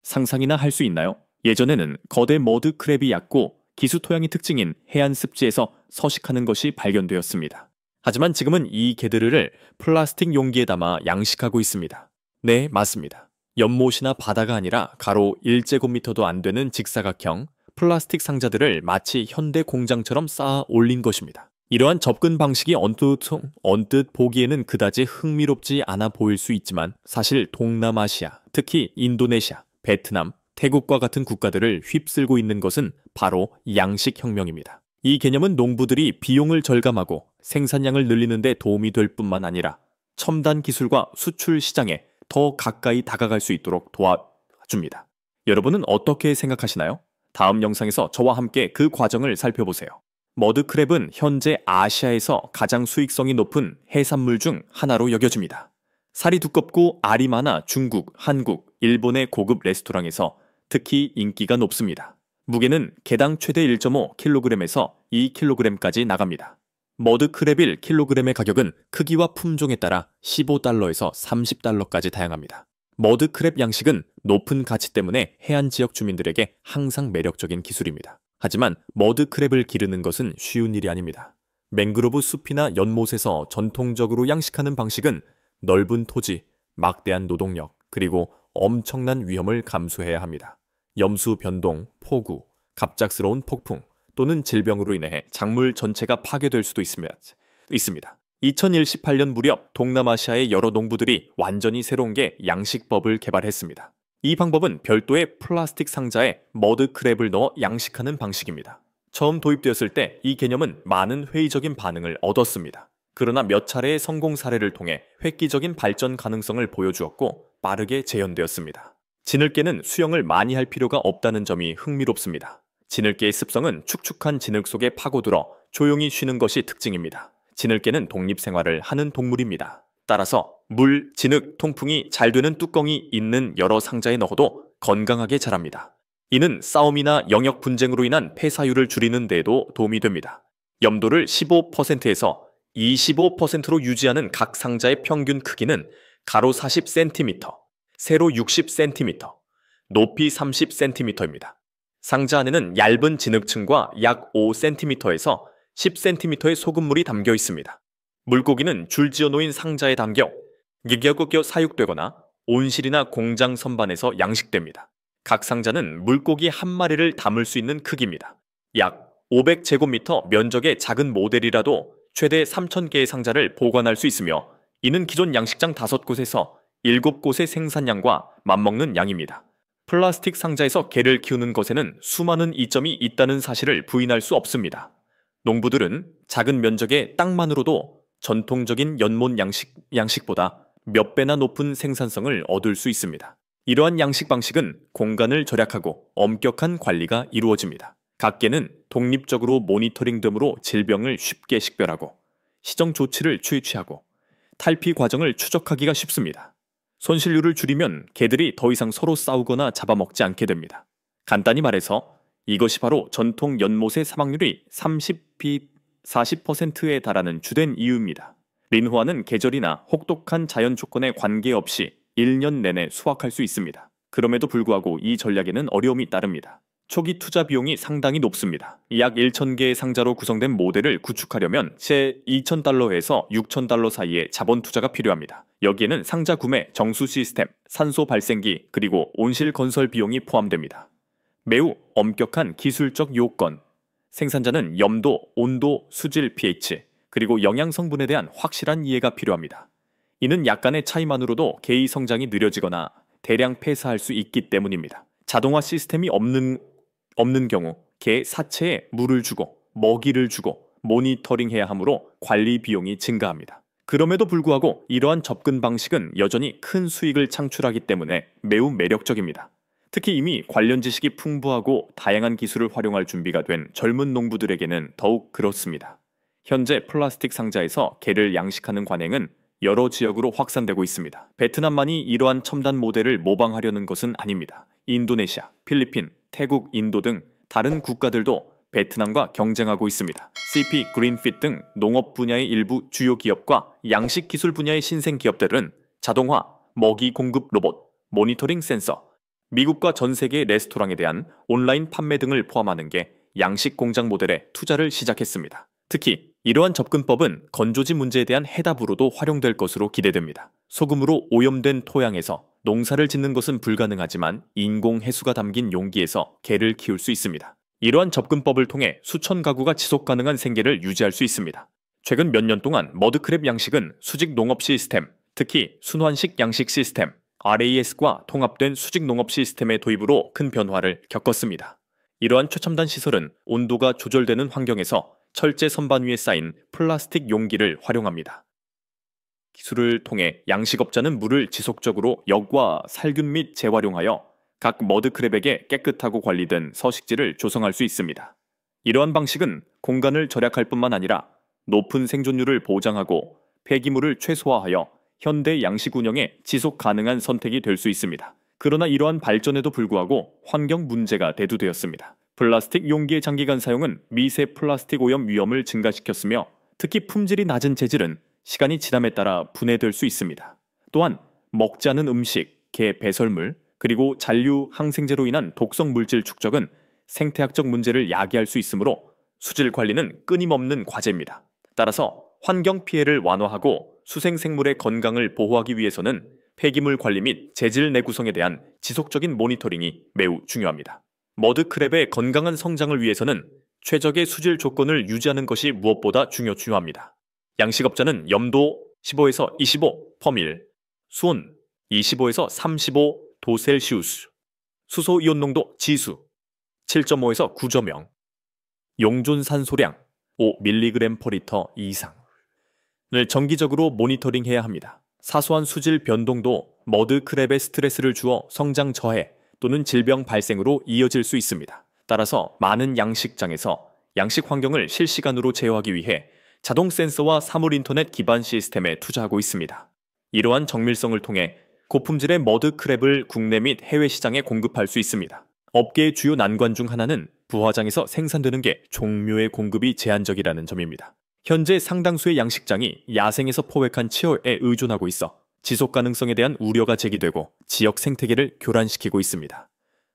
상상이나 할 수 있나요? 예전에는 거대 머드 크랩이 얕고 기수 토양이 특징인 해안 습지에서 서식하는 것이 발견되었습니다. 하지만 지금은 이 개들을 플라스틱 용기에 담아 양식하고 있습니다. 네, 맞습니다. 연못이나 바다가 아니라 가로 1제곱미터도 안 되는 직사각형 플라스틱 상자들을 마치 현대 공장처럼 쌓아 올린 것입니다. 이러한 접근 방식이 언뜻 보기에는 그다지 흥미롭지 않아 보일 수 있지만 사실 동남아시아, 특히 인도네시아, 베트남, 태국과 같은 국가들을 휩쓸고 있는 것은 바로 양식혁명입니다. 이 개념은 농부들이 비용을 절감하고 생산량을 늘리는 데 도움이 될 뿐만 아니라 첨단 기술과 수출 시장에 더 가까이 다가갈 수 있도록 도와줍니다. 여러분은 어떻게 생각하시나요? 다음 영상에서 저와 함께 그 과정을 살펴보세요. 머드크랩은 현재 아시아에서 가장 수익성이 높은 해산물 중 하나로 여겨집니다. 살이 두껍고 알이 많아 중국, 한국, 일본의 고급 레스토랑에서 특히 인기가 높습니다. 무게는 개당 최대 1.5kg에서 2kg까지 나갑니다. 머드크랩 1kg의 가격은 크기와 품종에 따라 15달러에서 30달러까지 다양합니다. 머드크랩 양식은 높은 가치 때문에 해안 지역 주민들에게 항상 매력적인 기술입니다. 하지만 머드크랩을 기르는 것은 쉬운 일이 아닙니다. 맹그로브 숲이나 연못에서 전통적으로 양식하는 방식은 넓은 토지, 막대한 노동력, 그리고 엄청난 위험을 감수해야 합니다. 염수 변동, 폭우, 갑작스러운 폭풍 또는 질병으로 인해 작물 전체가 파괴될 수도 있습니다. 2018년 무렵 동남아시아의 여러 농부들이 완전히 새로운 게 양식법을 개발했습니다. 이 방법은 별도의 플라스틱 상자에 머드크랩을 넣어 양식하는 방식입니다. 처음 도입되었을 때 이 개념은 많은 회의적인 반응을 얻었습니다. 그러나 몇 차례의 성공 사례를 통해 획기적인 발전 가능성을 보여주었고 빠르게 재현되었습니다. 진흙개는 수영을 많이 할 필요가 없다는 점이 흥미롭습니다. 진흙개의 습성은 축축한 진흙 속에 파고들어 조용히 쉬는 것이 특징입니다. 진흙개는 독립생활을 하는 동물입니다. 따라서 물, 진흙, 통풍이 잘 되는 뚜껑이 있는 여러 상자에 넣어도 건강하게 자랍니다. 이는 싸움이나 영역 분쟁으로 인한 폐사율을 줄이는 데에도 도움이 됩니다. 염도를 15%에서 25%로 유지하는 각 상자의 평균 크기는 가로 40cm, 세로 60cm, 높이 30cm입니다. 상자 안에는 얇은 진흙층과 약 5cm에서 10cm의 소금물이 담겨 있습니다. 물고기는 줄지어 놓인 상자에 담겨 기겨겨 사육되거나 온실이나 공장 선반에서 양식됩니다. 각 상자는 물고기 한 마리를 담을 수 있는 크기입니다. 약 500제곱미터 면적의 작은 모델이라도 최대 3,000개의 상자를 보관할 수 있으며 이는 기존 양식장 5곳에서 7곳의 생산량과 맞먹는 양입니다. 플라스틱 상자에서 개를 키우는 것에는 수많은 이점이 있다는 사실을 부인할 수 없습니다. 농부들은 작은 면적의 땅만으로도 전통적인 연못 양식보다 몇 배나 높은 생산성을 얻을 수 있습니다. 이러한 양식 방식은 공간을 절약하고 엄격한 관리가 이루어집니다. 각 개는 독립적으로 모니터링됨으로 질병을 쉽게 식별하고 시정 조치를 취하고 탈피 과정을 추적하기가 쉽습니다. 손실률을 줄이면 개들이 더 이상 서로 싸우거나 잡아먹지 않게 됩니다. 간단히 말해서 이것이 바로 전통 연못의 사망률이 40%에 달하는 주된 이유입니다. 린호아는 계절이나 혹독한 자연 조건에 관계없이 1년 내내 수확할 수 있습니다. 그럼에도 불구하고 이 전략에는 어려움이 따릅니다. 초기 투자 비용이 상당히 높습니다. 약 1,000개의 상자로 구성된 모델을 구축하려면 채 2,000달러에서 6,000달러 사이의 자본 투자가 필요합니다. 여기에는 상자 구매, 정수 시스템, 산소 발생기, 그리고 온실 건설 비용이 포함됩니다. 매우 엄격한 기술적 요건, 생산자는 염도, 온도, 수질, pH, 그리고 영양 성분에 대한 확실한 이해가 필요합니다. 이는 약간의 차이만으로도 개의 성장이 느려지거나 대량 폐사할 수 있기 때문입니다. 자동화 시스템이 없는 경우 개 사체에 물을 주고 먹이를 주고 모니터링해야 하므로 관리 비용이 증가합니다. 그럼에도 불구하고 이러한 접근 방식은 여전히 큰 수익을 창출하기 때문에 매우 매력적입니다. 특히 이미 관련 지식이 풍부하고 다양한 기술을 활용할 준비가 된 젊은 농부들에게는 더욱 그렇습니다. 현재 플라스틱 상자에서 개를 양식하는 관행은 여러 지역으로 확산되고 있습니다. 베트남만이 이러한 첨단 모델을 모방하려는 것은 아닙니다. 인도네시아, 필리핀, 태국, 인도 등 다른 국가들도 베트남과 경쟁하고 있습니다. CP, 그린핏 등 농업 분야의 일부 주요 기업과 양식 기술 분야의 신생 기업들은 자동화, 먹이 공급 로봇, 모니터링 센서, 미국과 전 세계의 레스토랑에 대한 온라인 판매 등을 포함하는 게 양식 공장 모델에 투자를 시작했습니다. 특히 이러한 접근법은 건조지 문제에 대한 해답으로도 활용될 것으로 기대됩니다. 소금으로 오염된 토양에서 농사를 짓는 것은 불가능하지만 인공 해수가 담긴 용기에서 게를 키울 수 있습니다. 이러한 접근법을 통해 수천 가구가 지속 가능한 생계를 유지할 수 있습니다. 최근 몇 년 동안 머드크랩 양식은 수직 농업 시스템, 특히 순환식 양식 시스템, RAS과 통합된 수직 농업 시스템의 도입으로 큰 변화를 겪었습니다. 이러한 최첨단 시설은 온도가 조절되는 환경에서 철제 선반 위에 쌓인 플라스틱 용기를 활용합니다. 기술을 통해 양식업자는 물을 지속적으로 역과 살균 및 재활용하여 각 머드크랩에게 깨끗하고 관리된 서식지를 조성할 수 있습니다. 이러한 방식은 공간을 절약할 뿐만 아니라 높은 생존율을 보장하고 폐기물을 최소화하여 현대 양식 운영에 지속 가능한 선택이 될 수 있습니다. 그러나 이러한 발전에도 불구하고 환경 문제가 대두되었습니다. 플라스틱 용기의 장기간 사용은 미세 플라스틱 오염 위험을 증가시켰으며 특히 품질이 낮은 재질은 시간이 지남에 따라 분해될 수 있습니다. 또한 먹지 않은 음식, 개 배설물, 그리고 잔류 항생제로 인한 독성 물질 축적은 생태학적 문제를 야기할 수 있으므로 수질 관리는 끊임없는 과제입니다. 따라서 환경 피해를 완화하고 수생생물의 건강을 보호하기 위해서는 폐기물 관리 및 재질 내구성에 대한 지속적인 모니터링이 매우 중요합니다. 머드크랩의 건강한 성장을 위해서는 최적의 수질 조건을 유지하는 것이 무엇보다 중요합니다. 양식업자는 염도 15에서 25 퍼밀, 수온 25에서 35도 셀시우스, 수소 이온 농도 지수 7.5에서 9.0, 용존 산소량 5mg/L 이상을 정기적으로 모니터링해야 합니다. 사소한 수질 변동도 머드크랩에 스트레스를 주어 성장 저해 또는 질병 발생으로 이어질 수 있습니다. 따라서 많은 양식장에서 양식 환경을 실시간으로 제어하기 위해 자동 센서와 사물 인터넷 기반 시스템에 투자하고 있습니다. 이러한 정밀성을 통해 고품질의 머드크랩을 국내 및 해외 시장에 공급할 수 있습니다. 업계의 주요 난관 중 하나는 부화장에서 생산되는 게 종묘의 공급이 제한적이라는 점입니다. 현재 상당수의 양식장이 야생에서 포획한 치어에 의존하고 있어 지속 가능성에 대한 우려가 제기되고 지역 생태계를 교란시키고 있습니다.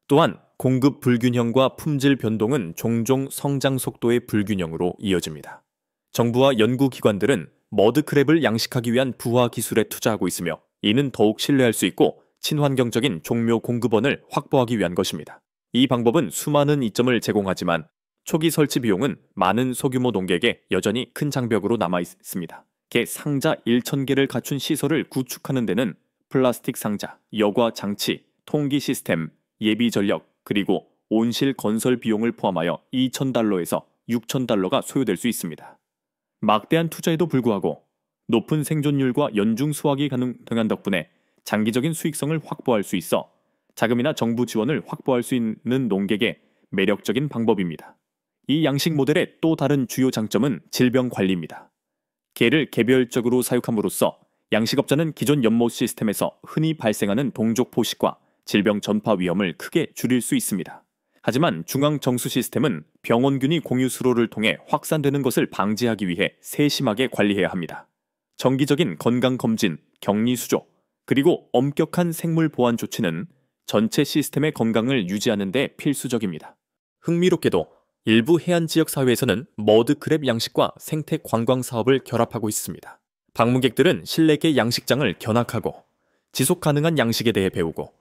또한 공급 불균형과 품질 변동은 종종 성장 속도의 불균형으로 이어집니다. 정부와 연구기관들은 머드크랩을 양식하기 위한 부화 기술에 투자하고 있으며 이는 더욱 신뢰할 수 있고 친환경적인 종묘 공급원을 확보하기 위한 것입니다. 이 방법은 수많은 이점을 제공하지만 초기 설치 비용은 많은 소규모 농객에 여전히 큰 장벽으로 남아 있습니다. 개 상자 1,000개를 갖춘 시설을 구축하는 데는 플라스틱 상자, 여과 장치, 통기 시스템, 예비 전력, 그리고 온실 건설 비용을 포함하여 $2,000에서 $6,000가 소요될 수 있습니다. 막대한 투자에도 불구하고 높은 생존율과 연중 수확이 가능한 덕분에 장기적인 수익성을 확보할 수 있어 자금이나 정부 지원을 확보할 수 있는 농객의 매력적인 방법입니다. 이 양식 모델의 또 다른 주요 장점은 질병 관리입니다. 개를 개별적으로 사육함으로써 양식업자는 기존 연못 시스템에서 흔히 발생하는 동족 포식과 질병 전파 위험을 크게 줄일 수 있습니다. 하지만 중앙 정수 시스템은 병원균이 공유 수로를 통해 확산되는 것을 방지하기 위해 세심하게 관리해야 합니다. 정기적인 건강검진, 격리 수조, 그리고 엄격한 생물 보안 조치는 전체 시스템의 건강을 유지하는 데 필수적입니다. 흥미롭게도 일부 해안 지역 사회에서는 머드크랩 양식과 생태 관광 사업을 결합하고 있습니다. 방문객들은 실내계 양식장을 견학하고 지속 가능한 양식에 대해 배우고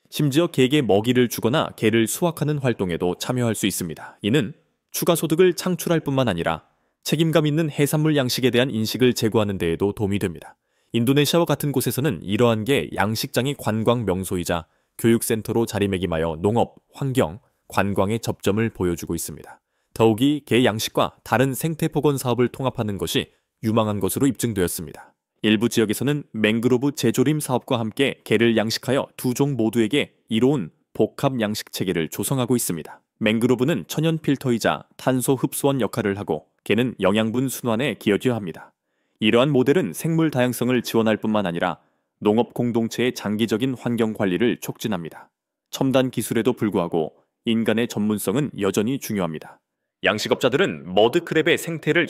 심지어 개에게 먹이를 주거나 개를 수확하는 활동에도 참여할 수 있습니다. 이는 추가 소득을 창출할 뿐만 아니라 책임감 있는 해산물 양식에 대한 인식을 제고하는 데에도 도움이 됩니다. 인도네시아와 같은 곳에서는 이러한 게 양식장이 관광 명소이자 교육센터로 자리매김하여 농업, 환경, 관광의 접점을 보여주고 있습니다. 더욱이 개 양식과 다른 생태복원 사업을 통합하는 것이 유망한 것으로 입증되었습니다. 일부 지역에서는 맹그로브 재조림 사업과 함께 개를 양식하여 두 종 모두에게 이로운 복합 양식 체계를 조성하고 있습니다. 맹그로브는 천연 필터이자 탄소 흡수원 역할을 하고 개는 영양분 순환에 기여해야 합니다. 이러한 모델은 생물 다양성을 지원할 뿐만 아니라 농업 공동체의 장기적인 환경 관리를 촉진합니다. 첨단 기술에도 불구하고 인간의 전문성은 여전히 중요합니다. 양식업자들은 머드크랩의 생태를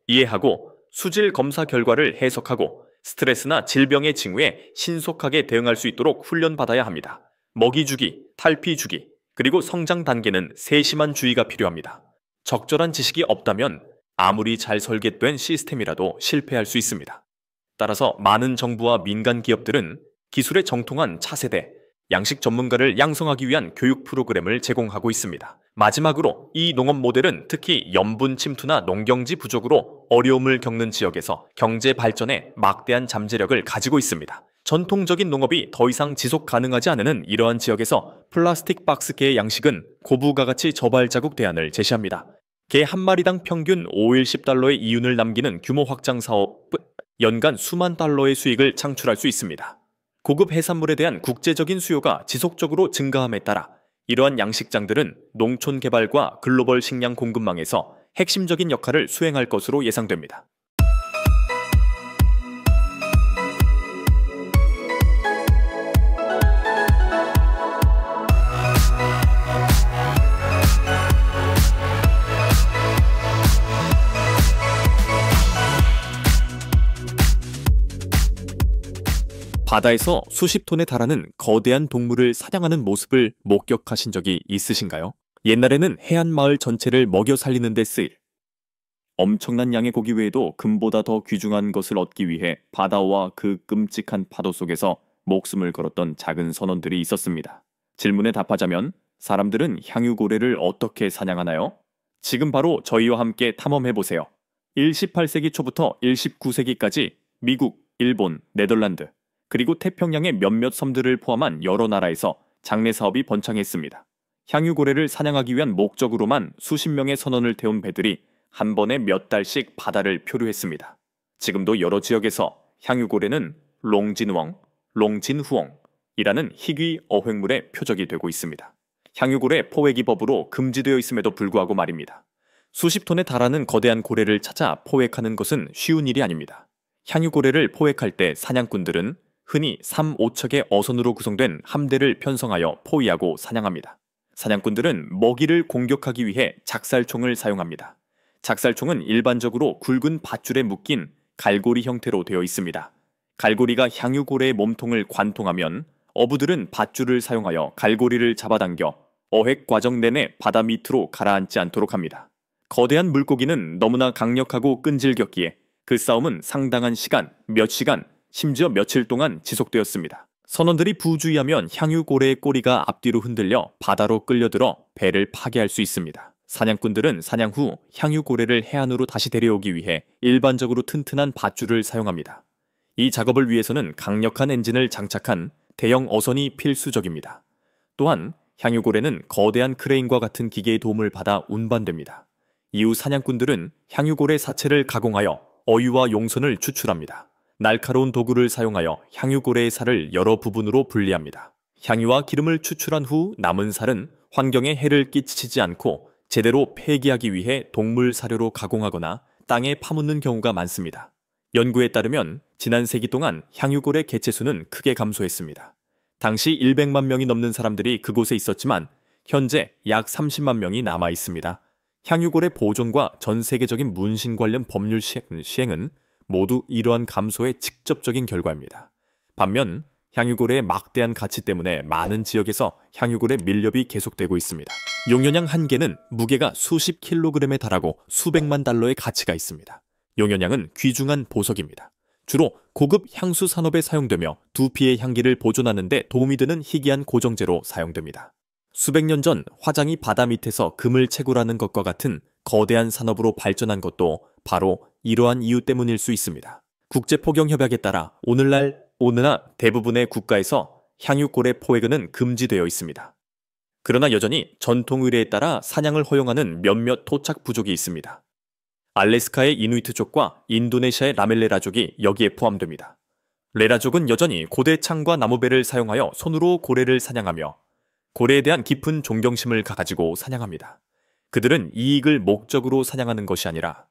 이해하고 수질 검사 결과를 해석하고 스트레스나 질병의 징후에 신속하게 대응할 수 있도록 훈련받아야 합니다. 먹이 주기, 탈피 주기, 그리고 성장 단계는 세심한 주의가 필요합니다. 적절한 지식이 없다면 아무리 잘 설계된 시스템이라도 실패할 수 있습니다. 따라서 많은 정부와 민간 기업들은 기술에 정통한 차세대, 양식 전문가를 양성하기 위한 교육 프로그램을 제공하고 있습니다. 마지막으로 이 농업 모델은 특히 염분 침투나 농경지 부족으로 어려움을 겪는 지역에서 경제 발전에 막대한 잠재력을 가지고 있습니다. 전통적인 농업이 더 이상 지속 가능하지 않은 이러한 지역에서 플라스틱 박스개의 양식은 고부가 가치 저발자국 대안을 제시합니다. 개 한 마리당 평균 5일 10달러의 이윤을 남기는 규모 확장 사업은 연간 수만 달러의 수익을 창출할 수 있습니다. 고급 해산물에 대한 국제적인 수요가 지속적으로 증가함에 따라 이러한 양식장들은 농촌 개발과 글로벌 식량 공급망에서 핵심적인 역할을 수행할 것으로 예상됩니다. 바다에서 수십 톤에 달하는 거대한 동물을 사냥하는 모습을 목격하신 적이 있으신가요? 옛날에는 해안 마을 전체를 먹여 살리는 데 쓰일 엄청난 양의 고기 외에도 금보다 더 귀중한 것을 얻기 위해 바다와 그 끔찍한 파도 속에서 목숨을 걸었던 작은 선원들이 있었습니다. 질문에 답하자면 사람들은 향유고래를 어떻게 사냥하나요? 지금 바로 저희와 함께 탐험해보세요. 18세기 초부터 19세기까지 미국, 일본, 네덜란드, 그리고 태평양의 몇몇 섬들을 포함한 여러 나라에서 장례 사업이 번창했습니다. 향유고래를 사냥하기 위한 목적으로만 수십 명의 선원을 태운 배들이 한 번에 몇 달씩 바다를 표류했습니다. 지금도 여러 지역에서 향유고래는 롱진웡, 롱진후웡이라는 희귀 어획물의 표적이 되고 있습니다. 향유고래 포획이 법으로 금지되어 있음에도 불구하고 말입니다. 수십 톤에 달하는 거대한 고래를 찾아 포획하는 것은 쉬운 일이 아닙니다. 향유고래를 포획할 때 사냥꾼들은 흔히 3, 5척의 어선으로 구성된 함대를 편성하여 포위하고 사냥합니다. 사냥꾼들은 먹이를 공격하기 위해 작살총을 사용합니다. 작살총은 일반적으로 굵은 밧줄에 묶인 갈고리 형태로 되어 있습니다. 갈고리가 향유고래의 몸통을 관통하면 어부들은 밧줄을 사용하여 갈고리를 잡아당겨 어획 과정 내내 바다 밑으로 가라앉지 않도록 합니다. 거대한 물고기는 너무나 강력하고 끈질겼기에 그 싸움은 상당한 시간, 몇 시간, 심지어 며칠 동안 지속되었습니다. 선원들이 부주의하면 향유고래의 꼬리가 앞뒤로 흔들려 바다로 끌려들어 배를 파괴할 수 있습니다. 사냥꾼들은 사냥 후 향유고래를 해안으로 다시 데려오기 위해 일반적으로 튼튼한 밧줄을 사용합니다. 이 작업을 위해서는 강력한 엔진을 장착한 대형 어선이 필수적입니다. 또한 향유고래는 거대한 크레인과 같은 기계의 도움을 받아 운반됩니다. 이후 사냥꾼들은 향유고래 사체를 가공하여 어유와 용선을 추출합니다. 날카로운 도구를 사용하여 향유고래의 살을 여러 부분으로 분리합니다. 향유와 기름을 추출한 후 남은 살은 환경에 해를 끼치지 않고 제대로 폐기하기 위해 동물 사료로 가공하거나 땅에 파묻는 경우가 많습니다. 연구에 따르면 지난 세기 동안 향유고래 개체수는 크게 감소했습니다. 당시 100만 명이 넘는 사람들이 그곳에 있었지만 현재 약 30만 명이 남아 있습니다. 향유고래 보존과 전 세계적인 문신 관련 법률 시행은 모두 이러한 감소의 직접적인 결과입니다. 반면 향유고래의 막대한 가치 때문에 많은 지역에서 향유고래 밀렵이 계속되고 있습니다. 용연양 한 개는 무게가 수십 킬로그램에 달하고 수백만 달러의 가치가 있습니다. 용연양은 귀중한 보석입니다. 주로 고급 향수 산업에 사용되며 두피의 향기를 보존하는 데 도움이 되는 희귀한 고정제로 사용됩니다. 수백 년 전 화장이 바다 밑에서 금을 채굴하는 것과 같은 거대한 산업으로 발전한 것도 바로 이러한 이유 때문일 수 있습니다. 국제포경협약에 따라 오늘날 대부분의 국가에서 향유고래 포획은 금지되어 있습니다. 그러나 여전히 전통 의례에 따라 사냥을 허용하는 몇몇 토착 부족이 있습니다. 알래스카의 이누이트족과 인도네시아의 라멜레라족이 여기에 포함됩니다. 레라족은 여전히 고대 창과 나무배를 사용하여 손으로 고래를 사냥하며 고래에 대한 깊은 존경심을 가지고 사냥합니다. 그들은 이익을 목적으로 사냥하는 것이 아니라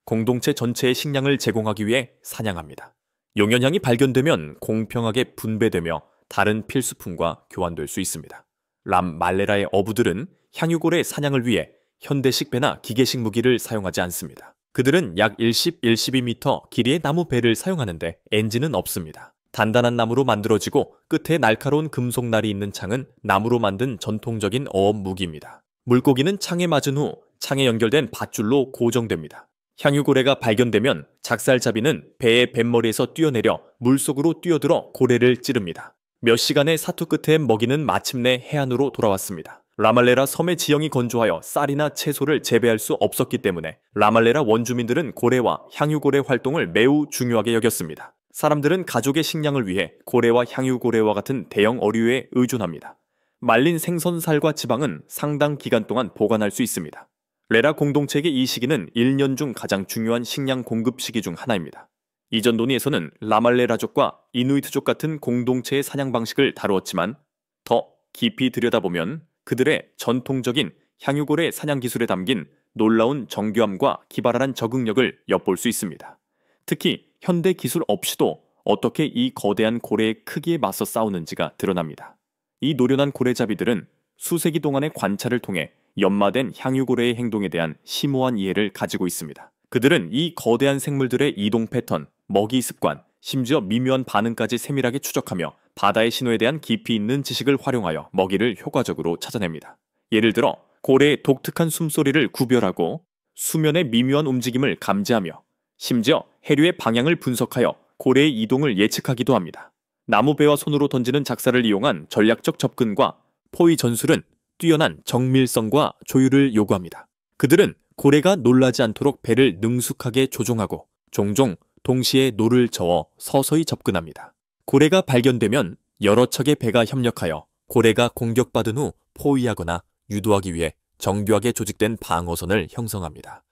공동체 전체의 식량을 제공하기 위해 사냥합니다. 용연향이 발견되면 공평하게 분배되며 다른 필수품과 교환될 수 있습니다. 말레라의 어부들은 향유고래 사냥을 위해 현대식 배나 기계식 무기를 사용하지 않습니다. 그들은 약 12m 길이의 나무 배를 사용하는데 엔진은 없습니다. 단단한 나무로 만들어지고 끝에 날카로운 금속날이 있는 창은 나무로 만든 전통적인 어업 무기입니다. 물고기는 창에 맞은 후 창에 연결된 밧줄로 고정됩니다. 향유고래가 발견되면 작살잡이는 배의 뱃머리에서 뛰어내려 물속으로 뛰어들어 고래를 찌릅니다. 몇 시간의 사투 끝에 먹이는 마침내 해안으로 돌아왔습니다. 라말레라 섬의 지형이 건조하여 쌀이나 채소를 재배할 수 없었기 때문에 라말레라 원주민들은 고래와 향유고래 활동을 매우 중요하게 여겼습니다. 사람들은 가족의 식량을 위해 고래와 향유고래와 같은 대형 어류에 의존합니다. 말린 생선살과 지방은 상당 기간 동안 보관할 수 있습니다. 레라 공동체에게 이 시기는 1년 중 가장 중요한 식량 공급 시기 중 하나입니다. 이전 논의에서는 라말레라족과 이누이트족 같은 공동체의 사냥 방식을 다루었지만 더 깊이 들여다보면 그들의 전통적인 향유고래 사냥 기술에 담긴 놀라운 정교함과 기발한 적응력을 엿볼 수 있습니다. 특히 현대 기술 없이도 어떻게 이 거대한 고래의 크기에 맞서 싸우는지가 드러납니다. 이 노련한 고래잡이들은 수세기 동안의 관찰을 통해 연마된 향유고래의 행동에 대한 심오한 이해를 가지고 있습니다. 그들은 이 거대한 생물들의 이동 패턴, 먹이 습관, 심지어 미묘한 반응까지 세밀하게 추적하며 바다의 신호에 대한 깊이 있는 지식을 활용하여 먹이를 효과적으로 찾아냅니다. 예를 들어 고래의 독특한 숨소리를 구별하고 수면의 미묘한 움직임을 감지하며 심지어 해류의 방향을 분석하여 고래의 이동을 예측하기도 합니다. 나무배와 손으로 던지는 작사를 이용한 전략적 접근과 포위 전술은 뛰어난 정밀성과 조율을 요구합니다. 그들은 고래가 놀라지 않도록 배를 능숙하게 조종하고 종종 동시에 노를 저어 서서히 접근합니다. 고래가 발견되면 여러 척의 배가 협력하여 고래가 공격받은 후 포위하거나 유도하기 위해 정교하게 조직된 방어선을 형성합니다.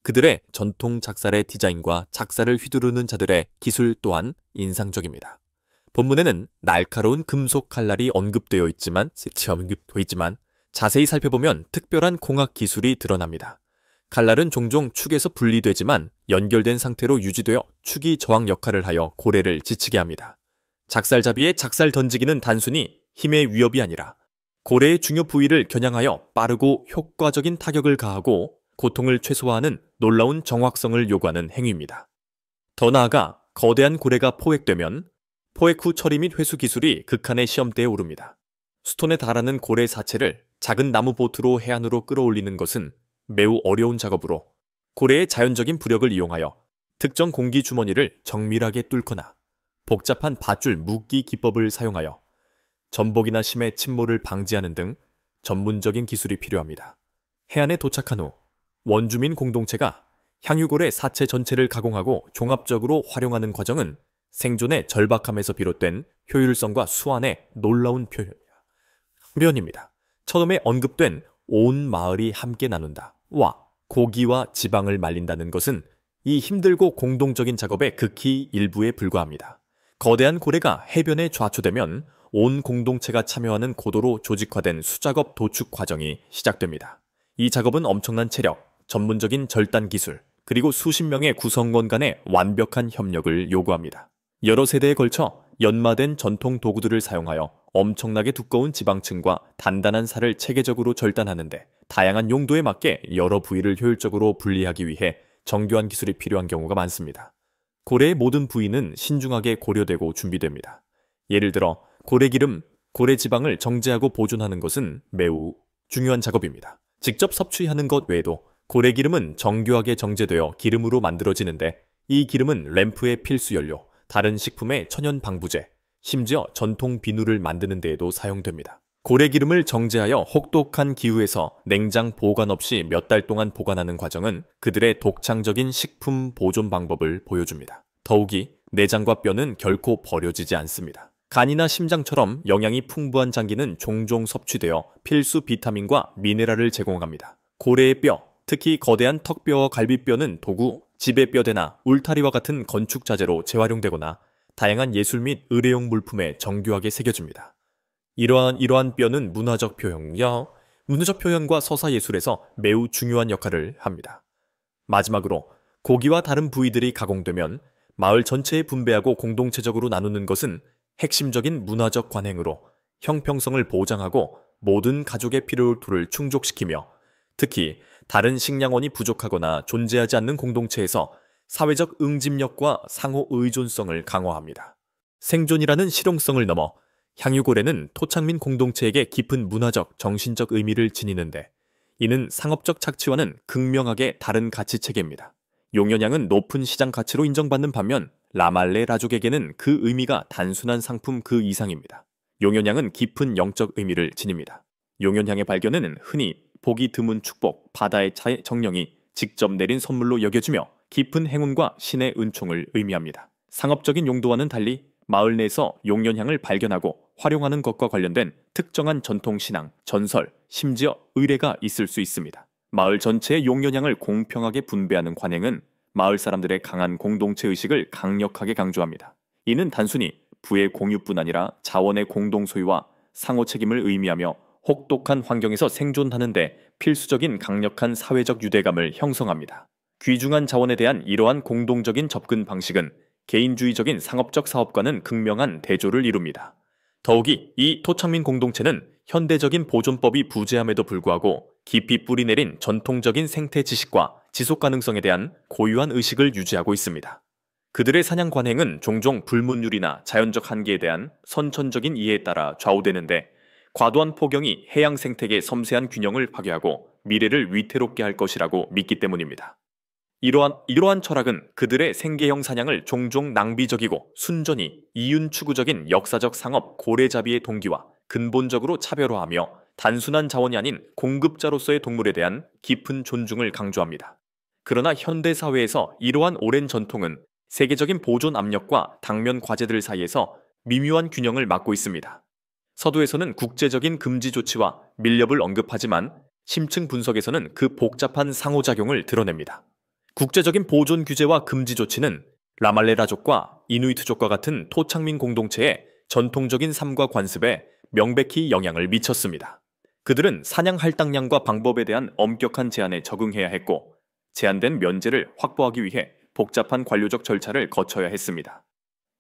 그들의 전통 작살의 디자인과 작살을 휘두르는 자들의 기술 또한 인상적입니다. 본문에는 날카로운 금속 칼날이 언급되어 있지만 자세히 살펴보면 특별한 공학 기술이 드러납니다. 칼날은 종종 축에서 분리되지만 연결된 상태로 유지되어 축이 저항 역할을 하여 고래를 지치게 합니다. 작살잡이의 작살 던지기는 단순히 힘의 위협이 아니라 고래의 중요 부위를 겨냥하여 빠르고 효과적인 타격을 가하고 고통을 최소화하는 놀라운 정확성을 요구하는 행위입니다. 더 나아가 거대한 고래가 포획되면 포획 후 처리 및 회수 기술이 극한의 시험대에 오릅니다. 수톤에 달하는 고래 사체를 작은 나무 보트로 해안으로 끌어올리는 것은 매우 어려운 작업으로 고래의 자연적인 부력을 이용하여 특정 공기 주머니를 정밀하게 뚫거나 복잡한 밧줄 묶기 기법을 사용하여 전복이나 심해 침몰을 방지하는 등 전문적인 기술이 필요합니다. 해안에 도착한 후 원주민 공동체가 향유고래 사체 전체를 가공하고 종합적으로 활용하는 과정은 생존의 절박함에서 비롯된 효율성과 수완의 놀라운 표현입니다. 처음에 언급된 온 마을이 함께 나눈다 와 고기와 지방을 말린다는 것은 이 힘들고 공동적인 작업의 극히 일부에 불과합니다. 거대한 고래가 해변에 좌초되면 온 공동체가 참여하는 고도로 조직화된 수작업 도축 과정이 시작됩니다. 이 작업은 엄청난 체력, 전문적인 절단 기술, 그리고 수십 명의 구성원 간의 완벽한 협력을 요구합니다. 여러 세대에 걸쳐 연마된 전통 도구들을 사용하여 엄청나게 두꺼운 지방층과 단단한 살을 체계적으로 절단하는데 다양한 용도에 맞게 여러 부위를 효율적으로 분리하기 위해 정교한 기술이 필요한 경우가 많습니다. 고래의 모든 부위는 신중하게 고려되고 준비됩니다. 예를 들어 고래기름, 고래지방을 정제하고 보존하는 것은 매우 중요한 작업입니다. 직접 섭취하는 것 외에도 고래기름은 정교하게 정제되어 기름으로 만들어지는데 이 기름은 램프의 필수 연료, 다른 식품의 천연 방부제, 심지어 전통 비누를 만드는 데에도 사용됩니다. 고래기름을 정제하여 혹독한 기후에서 냉장 보관 없이 몇 달 동안 보관하는 과정은 그들의 독창적인 식품 보존 방법을 보여줍니다. 더욱이 내장과 뼈는 결코 버려지지 않습니다. 간이나 심장처럼 영양이 풍부한 장기는 종종 섭취되어 필수 비타민과 미네랄을 제공합니다. 고래의 뼈, 특히 거대한 턱뼈와 갈비뼈는 도구, 지배뼈대나 울타리와 같은 건축 자재로 재활용되거나 다양한 예술 및 의뢰용 물품에 정교하게 새겨집니다. 이러한 뼈는 문화적 표현과 서사 예술에서 매우 중요한 역할을 합니다. 마지막으로 고기와 다른 부위들이 가공되면 마을 전체에 분배하고 공동체적으로 나누는 것은 핵심적인 문화적 관행으로 형평성을 보장하고 모든 가족의 필요를 충족시키며 특히 다른 식량원이 부족하거나 존재하지 않는 공동체에서 사회적 응집력과 상호 의존성을 강화합니다. 생존이라는 실용성을 넘어 향유고래는 토착민 공동체에게 깊은 문화적, 정신적 의미를 지니는데 이는 상업적 착취와는 극명하게 다른 가치 체계입니다. 용연향은 높은 시장 가치로 인정받는 반면 라말레 라족에게는 그 의미가 단순한 상품 그 이상입니다. 용연향은 깊은 영적 의미를 지닙니다. 용연향의 발견은 흔히 보기 드문 축복, 바다의 차의 정령이 직접 내린 선물로 여겨지며 깊은 행운과 신의 은총을 의미합니다. 상업적인 용도와는 달리 마을 내에서 용연향을 발견하고 활용하는 것과 관련된 특정한 전통신앙, 전설, 심지어 의례가 있을 수 있습니다. 마을 전체의 용연향을 공평하게 분배하는 관행은 마을 사람들의 강한 공동체 의식을 강력하게 강조합니다. 이는 단순히 부의 공유뿐 아니라 자원의 공동 소유와 상호 책임을 의미하며 혹독한 환경에서 생존하는 데 필수적인 강력한 사회적 유대감을 형성합니다. 귀중한 자원에 대한 이러한 공동적인 접근 방식은 개인주의적인 상업적 사업과는 극명한 대조를 이룹니다. 더욱이 이 토착민 공동체는 현대적인 보존법이 부재함에도 불구하고 깊이 뿌리내린 전통적인 생태 지식과 지속 가능성에 대한 고유한 의식을 유지하고 있습니다. 그들의 사냥 관행은 종종 불문율이나 자연적 한계에 대한 선천적인 이해에 따라 좌우되는데 과도한 포경이 해양 생태계의 섬세한 균형을 파괴하고 미래를 위태롭게 할 것이라고 믿기 때문입니다. 이러한 철학은 그들의 생계형 사냥을 종종 낭비적이고 순전히 이윤추구적인 역사적 상업 고래잡이의 동기와 근본적으로 차별화하며 단순한 자원이 아닌 공급자로서의 동물에 대한 깊은 존중을 강조합니다. 그러나 현대사회에서 이러한 오랜 전통은 세계적인 보존 압력과 당면 과제들 사이에서 미묘한 균형을 맞고 있습니다. 서두에서는 국제적인 금지 조치와 밀렵을 언급하지만 심층 분석에서는 그 복잡한 상호작용을 드러냅니다. 국제적인 보존 규제와 금지 조치는 라말레라족과 이누이트족과 같은 토착민 공동체의 전통적인 삶과 관습에 명백히 영향을 미쳤습니다. 그들은 사냥 할당량과 방법에 대한 엄격한 제한에 적응해야 했고 제한된 면제를 확보하기 위해 복잡한 관료적 절차를 거쳐야 했습니다.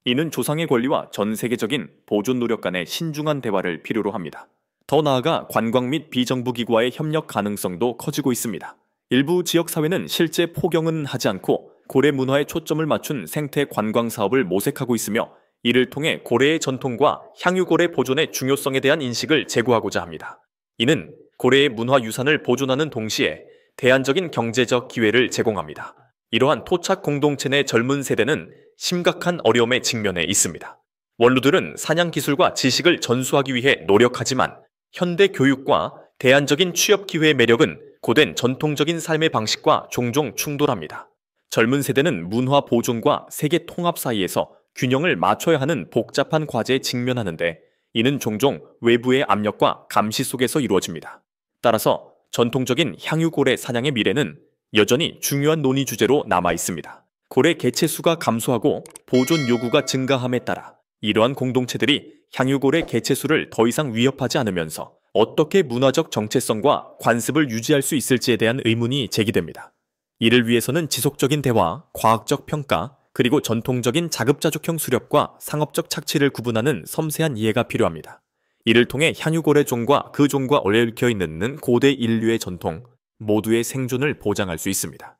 이는 조상의 권리와 전 세계적인 보존 노력 간의 신중한 대화를 필요로 합니다. 더 나아가 관광 및 비정부 기구와의 협력 가능성도 커지고 있습니다. 일부 지역사회는 실제 포경은 하지 않고 고래 문화에 초점을 맞춘 생태 관광 사업을 모색하고 있으며 이를 통해 고래의 전통과 향유고래 보존의 중요성에 대한 인식을 제고하고자 합니다. 이는 고래의 문화 유산을 보존하는 동시에 대안적인 경제적 기회를 제공합니다. 이러한 토착 공동체 내 젊은 세대는 심각한 어려움에 직면해 있습니다. 원루들은 사냥 기술과 지식을 전수하기 위해 노력하지만 현대 교육과 대안적인 취업 기회의 매력은 고된 전통적인 삶의 방식과 종종 충돌합니다. 젊은 세대는 문화 보존과 세계 통합 사이에서 균형을 맞춰야 하는 복잡한 과제에 직면하는데 이는 종종 외부의 압력과 감시 속에서 이루어집니다. 따라서 전통적인 향유고래 사냥의 미래는 여전히 중요한 논의 주제로 남아 있습니다. 고래 개체 수가 감소하고 보존 요구가 증가함에 따라 이러한 공동체들이 향유고래 개체 수를 더 이상 위협하지 않으면서 어떻게 문화적 정체성과 관습을 유지할 수 있을지에 대한 의문이 제기됩니다. 이를 위해서는 지속적인 대화, 과학적 평가, 그리고 전통적인 자급자족형 수렵과 상업적 착취를 구분하는 섬세한 이해가 필요합니다. 이를 통해 향유고래 종과 그 종과 얽혀 있는 고대 인류의 전통, 모두의 생존을 보장할 수 있습니다.